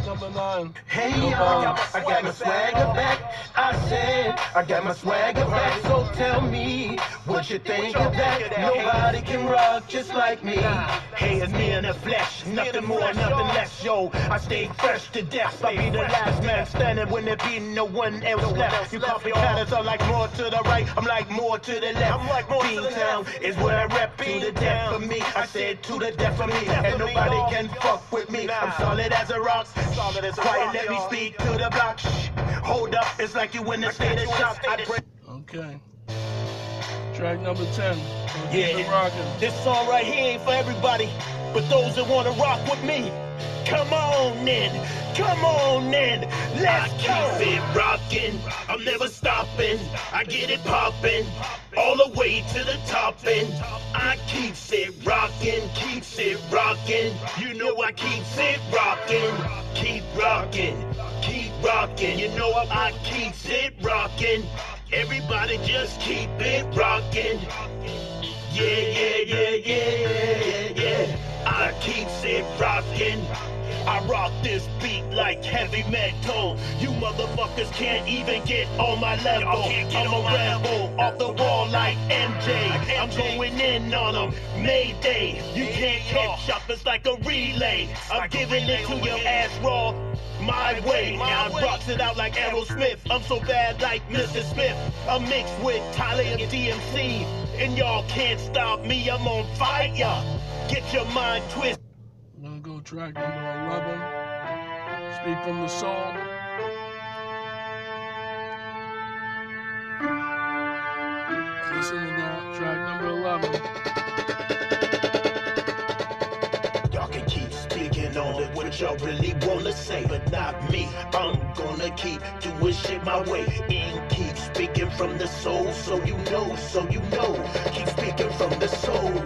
Track number 9. Hey y'all, I got my swagger back. I said I got my swagger back. So tell me what you think of that. Nobody can rock just like me. Hey, it's me in the flesh, nothing more, nothing less. Yo, I stay fresh to death. I be the last man standing when there be no one else left. You copycatters are like more to the right, I'm like more to the left. Beantown is where I rep to the death for me. I said to the death for me, and nobody can fuck with me. I'm solid as a rock. Quiet, let me speak to the block. Shh. Hold up, it's like you in the state of shock. Okay. Track number 10. Yeah, this song right here ain't for everybody, but those that wanna rock with me. Come on in, let's go. I keep it rockin', I'm never stopping. I get it poppin', all the way to the top, and I keeps it rockin'. You know I keeps it rockin', keep rockin'. You know I keeps it rockin'. Everybody just keep it rockin'. Yeah. I keeps it rockin'. I rock this beat like heavy metal. You motherfuckers can't even get on my level. I'm a rebel, off the wall like MJ. I'm going in on them, Mayday. You can't catch up, it's like a relay. I'm giving it to your ass raw, my way. Now I rocks it out like Aerosmith. I'm so bad like Mr. Smith. I'm mixed with Tyler and DMC, and y'all can't stop me, I'm on fire. Get your mind twisted. I'm gonna go track number 11. Speak from the Soul. Listen to that. Track number 11. Y'all can keep speaking on it, what y'all really wanna say, but not me. I'm gonna keep doing shit my way and keep speaking from the soul, so you know. Keep speaking from the soul.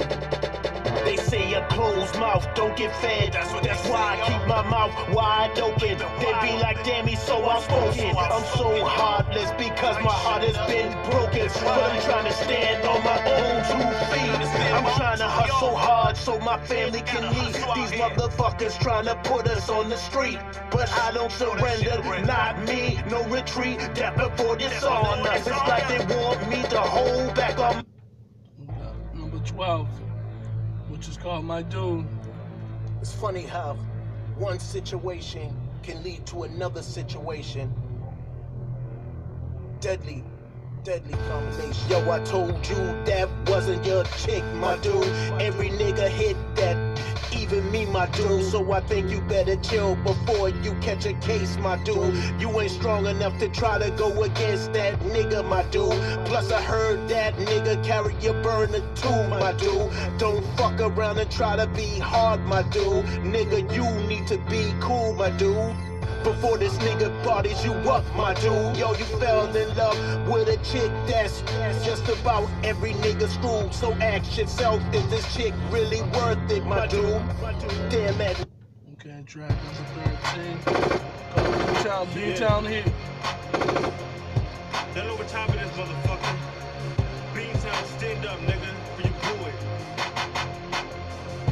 They say a closed mouth don't get fed. That's why I keep my mouth wide open. They be like, damn, he's so outspoken. I'm so heartless because my heart has been broken. But I'm trying to stand on my own 2 feet. I'm trying to hustle hard so my family can eat. These motherfuckers trying to put us on the street, but I don't surrender, not me. No retreat, death before this on us. It's like they want me to hold back on. Number 12. Which is called My Dude. It's funny how one situation can lead to another situation. Deadly combination. Yo, I told you that wasn't your chick, my dude. Every nigga hit that, even me, my dude. So I think you better chill before you catch a case, my dude. You ain't strong enough to try to go against that nigga, my dude. Plus I heard that nigga carry your burner too, my dude. Don't fuck around and try to be hard, my dude. Nigga, you need to be cool, my dude. Before this nigga bodies you up, my dude. Yo, you fell in love with a chick that's just about every nigga screwed. So ask yourself, is this chick really worth it, my dude? Damn it. Okay, track number 13. Called B-Town Heat. Y'all know what time it is, motherfucker. B-Town, stand up, nigga, for you blew it.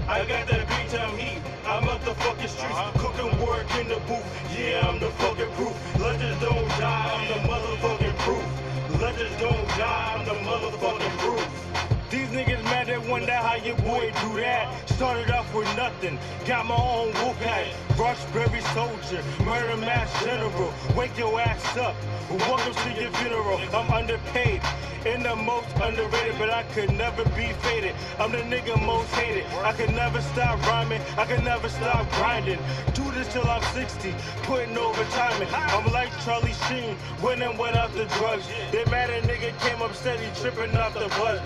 I got that B-Town heat. I'm up the fucking streets, cooking work in the booth. Yeah, I'm the fucking proof. Legends don't die, I'm the motherfucking proof. Legends don't die, I'm the motherfucking proof. These niggas mad they wonder how your boy do that. Started off with nothing, got my own wolf hat. Rushberry soldier, murder mass general. Wake your ass up, welcome to your funeral. I'm underpaid and the most underrated, but I could never be faded. I'm the nigga most hated. I could never stop rhyming, I could never stop grinding. Do this till I'm 60, putting overtime in. I'm like Charlie Sheen, winning without the drugs. They mad a nigga came up steady, tripping off the buzz.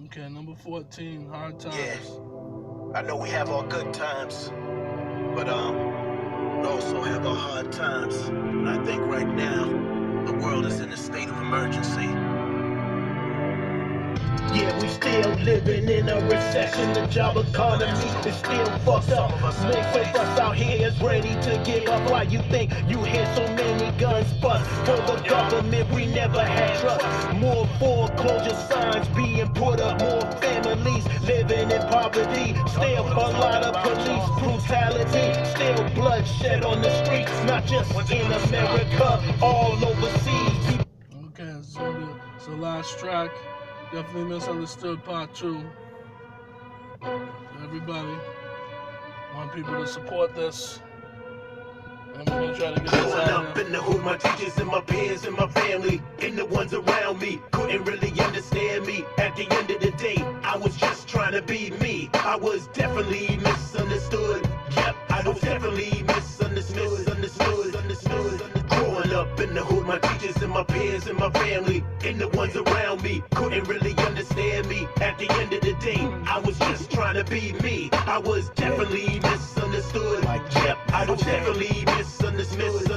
Okay, number 14, Hard Times. Yeah, I know we have our good times, but we also have our hard times. And I think right now, the world is in a state of emergency. Yeah, we still living in a recession. The job economy is still fucked up. Most of us out here is ready to give up. Why you think you hear so many guns bust? For the government we never had trust. More foreclosure signs being put up. More families living in poverty. Still a lot of police brutality. still bloodshed on the streets, not just in America, all overseas. Okay, it's the last track. Definitely Misunderstood Part 2. So everybody, want people to support this. And we're gonna try to get this Growing out up there. in the hood, my teachers and my peers and my family and the ones around me couldn't really understand me. At the end of the day, I was just trying to be me. I was definitely misunderstood. Yep, I was definitely misunderstood. Growing up in the hood, my teachers and my peers and my family and the ones around me couldn't really understand me. At the end of the day, I was just trying to be me. I was definitely misunderstood. Yep, I was definitely misunderstood.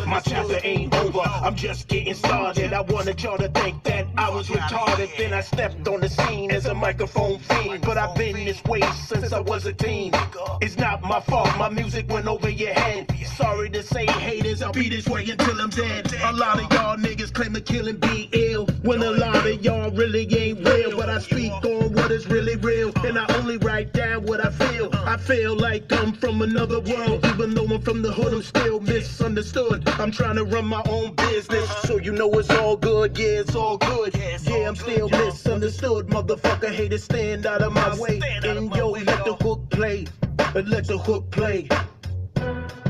My chapter ain't over, I'm just getting started. I wanted y'all to think that I was retarded. Then I stepped on the scene as a microphone fiend. But I've been this way since I was a teen. It's not my fault, my music went over your head. Sorry to say, haters, I'll be this way until I'm dead. A lot of y'all niggas claim to kill and be ill, when a lot of y'all really ain't real. But I speak on what is really real, and I only write down what I feel. I feel like I'm from another world. Even though I'm from the hood, I'm still misunderstood. I'm trying to run my own business, so you know it's all good. Yeah, it's all good. Yeah, I'm still misunderstood. Motherfucker, haters, stand out of my way. And yo, let the hook play. Let the hook play.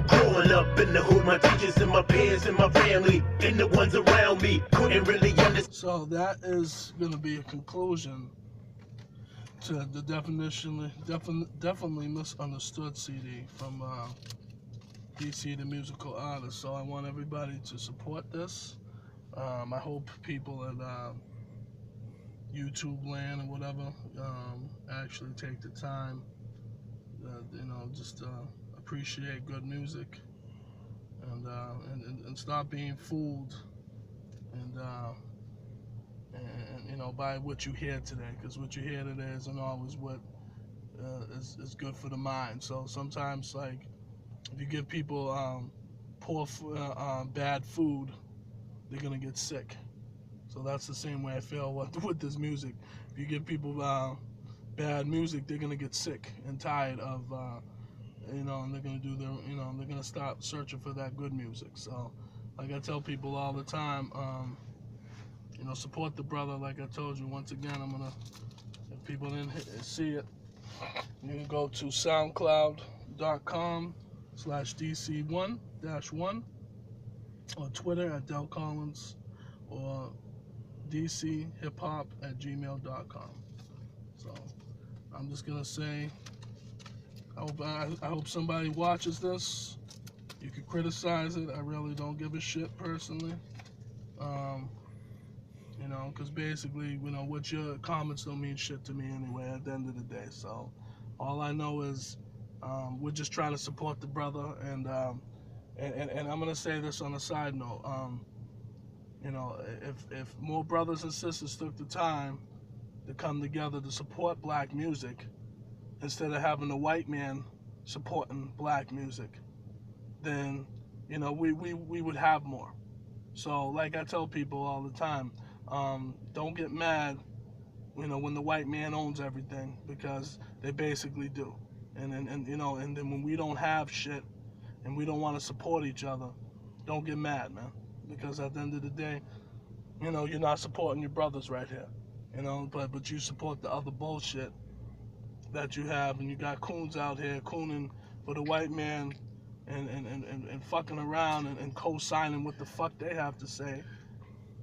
Growing up in the hood, my teachers and my peers and my family and the ones around me couldn't really understand. So that is gonna be a conclusion to the definitely Misunderstood CD from D-CEE, the musical artist. So I want everybody to support this. I hope people at YouTube land or whatever actually take the time, just appreciate good music and stop being fooled and by what you hear today, because what you hear today isn't always what is good for the mind. So sometimes, like, if you give people bad food, they're gonna get sick. So that's the same way I feel with this music. If you give people bad music, they're gonna get sick and tired of, and they're gonna do their, they're gonna stop searching for that good music. So, like I tell people all the time, support the brother. Like I told you, once again, if people didn't see it, you can go to soundcloud.com/DC1-1, or Twitter at Del Collins, or dchiphop@gmail.com. So I'm just gonna say, I hope somebody watches this. You can criticize it. I really don't give a shit personally. Because basically, what your comments don't mean shit to me anyway at the end of the day. So all I know is we're just trying to support the brother, and I'm gonna say this on a side note. If more brothers and sisters took the time to come together to support black music instead of having a white man supporting black music, then we would have more. So, like I tell people all the time, don't get mad when the white man owns everything, because they basically do. And then when we don't have shit and we don't want to support each other, don't get mad, man, because at the end of the day, you're not supporting your brothers right here, but you support the other bullshit that you have, and you got coons out here cooning for the white man and fucking around and co-signing what the fuck they have to say,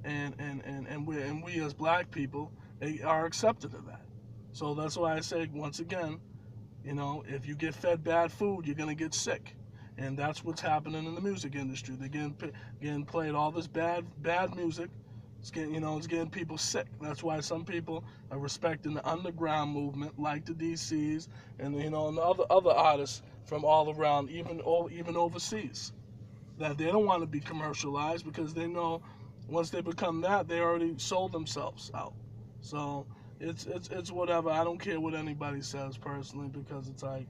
and we as black people, they are accepted of that. So that's why I say, once again, if you get fed bad food, you're gonna get sick. And that's what's happening in the music industry. They're getting played all this bad music. It's getting people sick. That's why some people are respecting the underground movement, like the D-CEEs and and the other artists from all around, even overseas, that they don't want to be commercialized, because they know once they become that, they already sold themselves out. So it's whatever. I don't care what anybody says personally, because it's like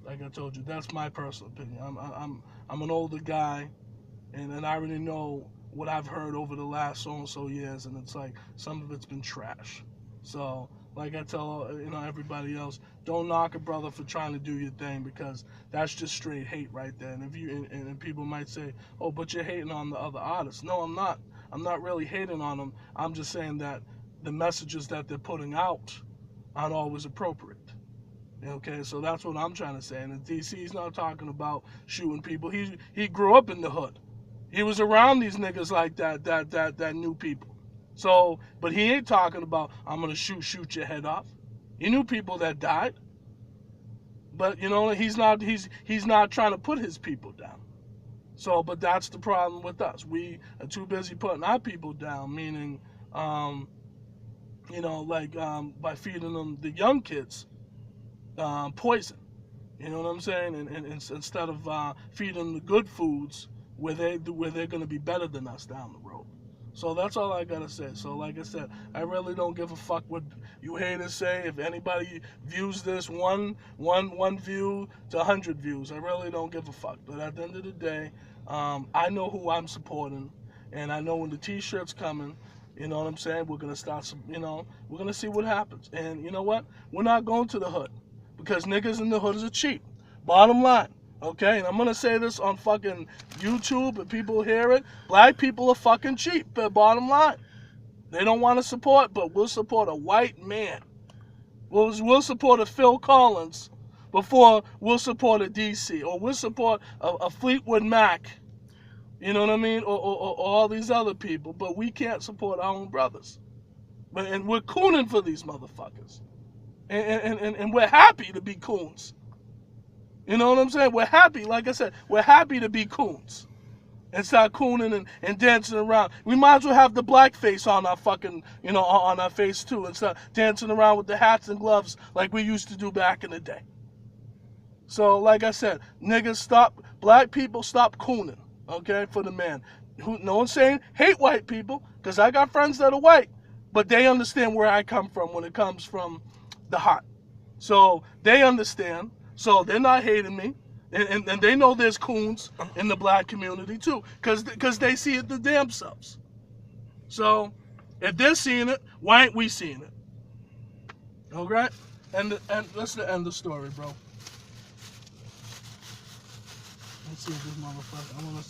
I told you, that's my personal opinion. I'm an older guy, and I already know what I've heard over the last so and so years, and it's like some of it's been trash. So like I tell everybody else, don't knock a brother for trying to do your thing, because that's just straight hate right there. And if you and people might say, oh, but you're hating on the other artists. No, I'm not. I'm not really hating on them. I'm just saying that the messages that they're putting out aren't always appropriate. Okay, so that's what I'm trying to say. And D-CEE's not talking about shooting people. He grew up in the hood. He was around these niggas like that knew people. So, but he ain't talking about, I'm gonna shoot your head off. He knew people that died. But he's not trying to put his people down. So, but that's the problem with us. We are too busy putting our people down, meaning by feeding them, the young kids, poison. You know what I'm saying? And instead of feeding them the good foods where they're going to be better than us down the road. So that's all I gotta say. So like I said, I really don't give a fuck what you haters say. If anybody views this one view to 100 views, I really don't give a fuck. But at the end of the day, I know who I'm supporting, and I know when the t-shirt's coming. You know what I'm saying? We're gonna start we're gonna see what happens. And you know what? We're not going to the hood, because niggas in the hood are cheap. Bottom line. Okay, and I'm gonna say this on fucking YouTube and people hear it. Black people are fucking cheap, but bottom line. They don't want to support, but we'll support a white man. We'll support a Phil Collins before we'll support a D-CEE, or we'll support a Fleetwood Mac. You know what I mean? Or all these other people, but we can't support our own brothers. And we're cooning for these motherfuckers. And we're happy to be coons. You know what I'm saying? We're happy, like I said, we're happy to be coons. And start cooning and dancing around. We might as well have the black face on our fucking, on our face too, and start dancing around with the hats and gloves like we used to do back in the day. So, like I said, niggas black people stop cooning, okay, for the man. No one's saying hate white people, because I got friends that are white, but they understand where I come from when it comes from the heart. So, they understand. So they're not hating me, and they know there's coons in the black community too, because they see it the damn selves. So if they're seeing it, why ain't we seeing it? Okay? And that's the end of the story, bro. Let's see if this motherfucker. I want to see.